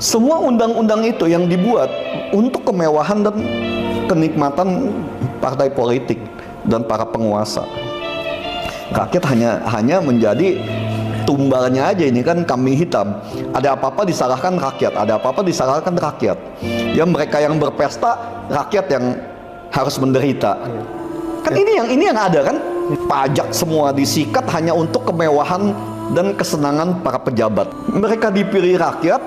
Semua undang-undang itu yang dibuat untuk kemewahan dan kenikmatan partai politik dan para penguasa. Rakyat hanya menjadi tumbalnya aja. Ini kan kambing hitam. Ada apa-apa disalahkan rakyat, ada apa-apa disalahkan rakyat. Ya mereka yang berpesta, rakyat yang harus menderita. Kan ini yang ada kan? Pajak semua disikat hanya untuk kemewahan dan kesenangan para pejabat. Mereka dipilih rakyat,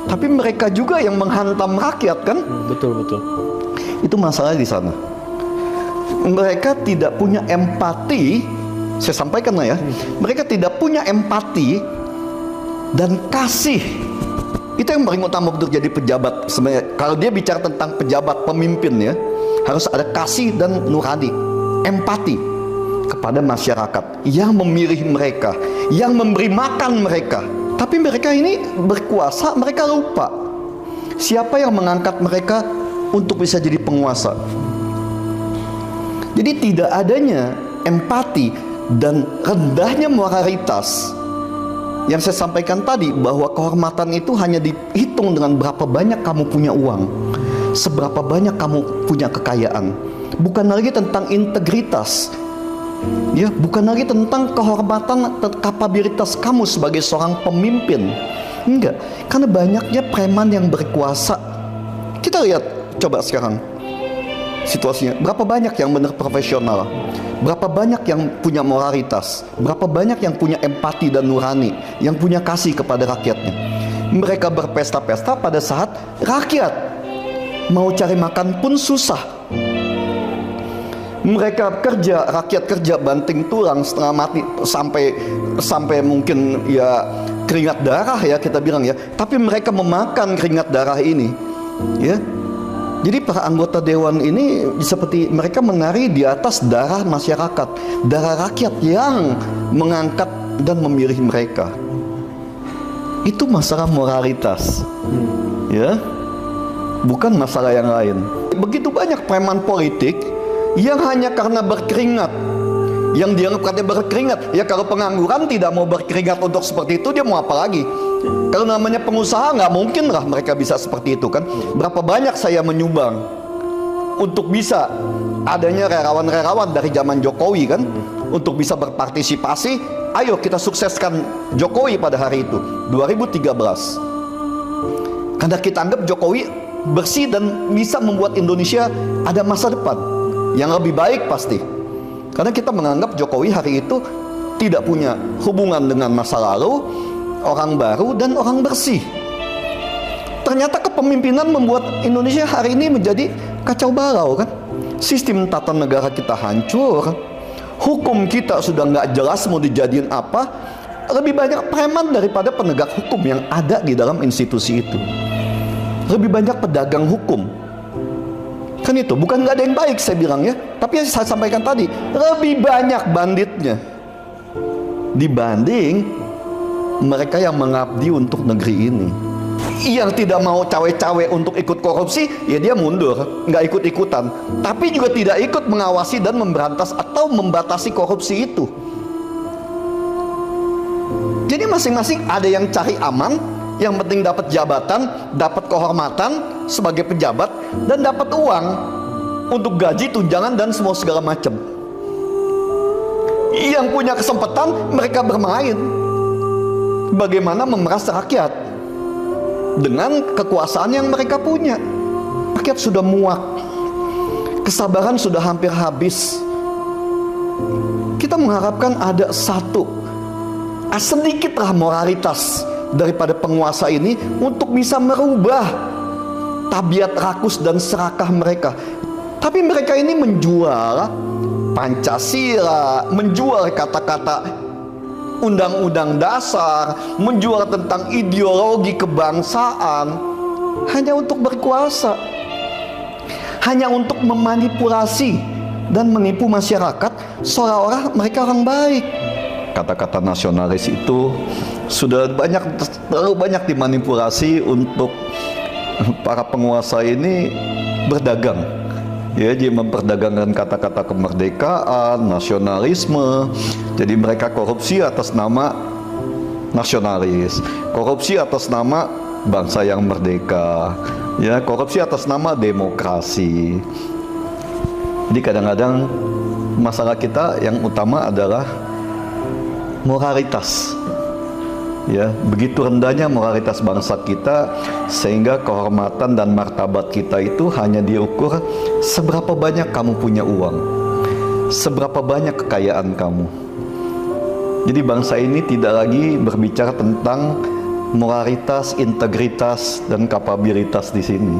tapi mereka juga yang menghantam rakyat kan? Betul. Itu masalahnya di sana. Mereka tidak punya empati. Saya sampaikan lah ya. Mereka tidak punya empati dan kasih. Itu yang paling utama untuk jadi pejabat. Sebenarnya kalau dia bicara tentang pejabat, pemimpin ya, harus ada kasih dan nurani, empati kepada masyarakat yang memilih mereka, yang memberi makan mereka. Tapi mereka ini berkuasa, mereka lupa siapa yang mengangkat mereka untuk bisa jadi penguasa. Jadi tidak adanya empati dan rendahnya moralitas yang saya sampaikan tadi, bahwa kehormatan itu hanya dihitung dengan berapa banyak kamu punya uang, seberapa banyak kamu punya kekayaan. Bukan lagi tentang integritas, ya, bukan lagi tentang kehormatan dan kapabilitas kamu sebagai seorang pemimpin. Enggak, karena banyaknya preman yang berkuasa. Kita lihat coba sekarang situasinya, berapa banyak yang benar profesional, berapa banyak yang punya moralitas, berapa banyak yang punya empati dan nurani, yang punya kasih kepada rakyatnya. Mereka berpesta-pesta pada saat rakyat mau cari makan pun susah. Mereka kerja, rakyat kerja banting tulang setengah mati, sampai mungkin ya keringat darah ya kita bilang ya, tapi mereka memakan keringat darah ini ya. Jadi para anggota dewan ini seperti mereka menari di atas darah masyarakat, darah rakyat yang mengangkat dan memilih mereka. Itu masalah moralitas, ya, bukan masalah yang lain. Begitu banyak preman politik yang hanya karena berkeringat, yang dianggap katanya berkeringat. Ya kalau pengangguran tidak mau berkeringat untuk seperti itu, dia mau apa lagi? Kalau namanya pengusaha, nggak mungkin lah mereka bisa seperti itu kan. Berapa banyak saya menyumbang untuk bisa adanya relawan-relawan dari zaman Jokowi kan, untuk bisa berpartisipasi. Ayo kita sukseskan Jokowi pada hari itu 2013, karena kita anggap Jokowi bersih dan bisa membuat Indonesia ada masa depan yang lebih baik pasti. Karena kita menganggap Jokowi hari itu tidak punya hubungan dengan masa lalu, orang baru dan orang bersih. Ternyata kepemimpinan membuat Indonesia hari ini menjadi kacau balau kan. Sistem tata negara kita hancur, hukum kita sudah nggak jelas mau dijadiin apa. Lebih banyak preman daripada penegak hukum yang ada di dalam institusi itu. Lebih banyak pedagang hukum. Kan itu, bukan nggak ada yang baik saya bilang ya, tapi yang saya sampaikan tadi, lebih banyak banditnya dibanding mereka yang mengabdi untuk negeri ini. Yang tidak mau cawe-cawe untuk ikut korupsi, ya dia mundur, nggak ikut-ikutan. Tapi juga tidak ikut mengawasi dan memberantas atau membatasi korupsi itu. Jadi masing-masing ada yang cari aman, yang penting dapat jabatan, dapat kehormatan sebagai pejabat, dan dapat uang untuk gaji, tunjangan, dan semua segala macam. Yang punya kesempatan, mereka bermain bagaimana memeras rakyat dengan kekuasaan yang mereka punya. Rakyat sudah muak, kesabaran sudah hampir habis. Kita mengharapkan ada sedikitlah moralitas daripada penguasa ini untuk bisa merubah tabiat rakus dan serakah mereka. Tapi mereka ini menjual Pancasila, menjual kata-kata undang-undang dasar, menjual tentang ideologi kebangsaan hanya untuk berkuasa, hanya untuk memanipulasi dan menipu masyarakat seolah-olah mereka orang baik. Kata-kata nasionalis itu sudah terlalu banyak dimanipulasi untuk para penguasa ini berdagang. Ya, dia memperdagangkan kata-kata kemerdekaan, nasionalisme. Jadi mereka korupsi atas nama nasionalis, korupsi atas nama bangsa yang merdeka, ya, korupsi atas nama demokrasi. Jadi kadang-kadang masalah kita yang utama adalah moralitas. Ya, begitu rendahnya moralitas bangsa kita sehingga kehormatan dan martabat kita itu hanya diukur seberapa banyak kamu punya uang, seberapa banyak kekayaan kamu. Jadi bangsa ini tidak lagi berbicara tentang moralitas, integritas, dan kapabilitas di sini.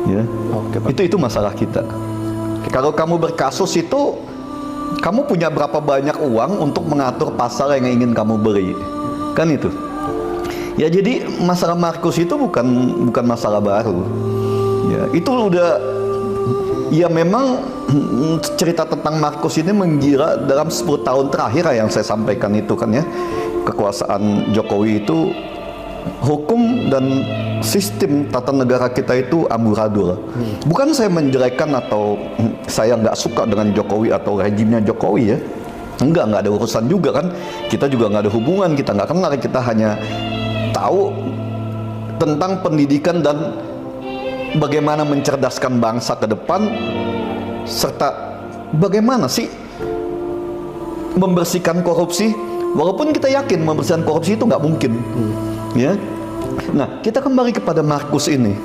Ya, itu masalah kita. Kalau kamu berkasus itu, kamu punya berapa banyak uang untuk mengatur pasal yang ingin kamu beli. Kan itu. Ya, jadi masalah Markus itu bukan masalah baru. Ya, itu udah, ya memang cerita tentang Markus ini menggila dalam 10 tahun terakhir yang saya sampaikan itu kan ya. Kekuasaan Jokowi itu, hukum dan sistem tata negara kita itu amburadul. Bukan saya menjelekkan atau saya nggak suka dengan Jokowi atau rejimnya Jokowi ya. Nggak ada urusan juga kan. Kita juga nggak ada hubungan, kita nggak kenal, kita hanya tahu tentang pendidikan dan bagaimana mencerdaskan bangsa ke depan, serta bagaimana sih membersihkan korupsi. Walaupun kita yakin membersihkan korupsi itu nggak mungkin, ya. Nah, kita kembali kepada Markus ini.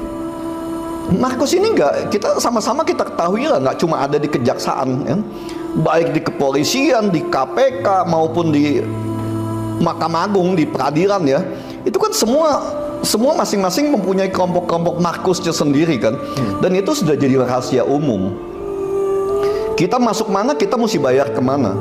Markus ini kita sama-sama kita ketahui lah, nggak cuma ada di kejaksaan, ya. Baik di kepolisian, di KPK maupun di Mahkamah Agung, di peradilan ya. Itu kan semua masing-masing mempunyai kelompok-kelompok Markusnya sendiri kan. Dan itu sudah jadi rahasia umum. Kita masuk mana, kita mesti bayar kemana.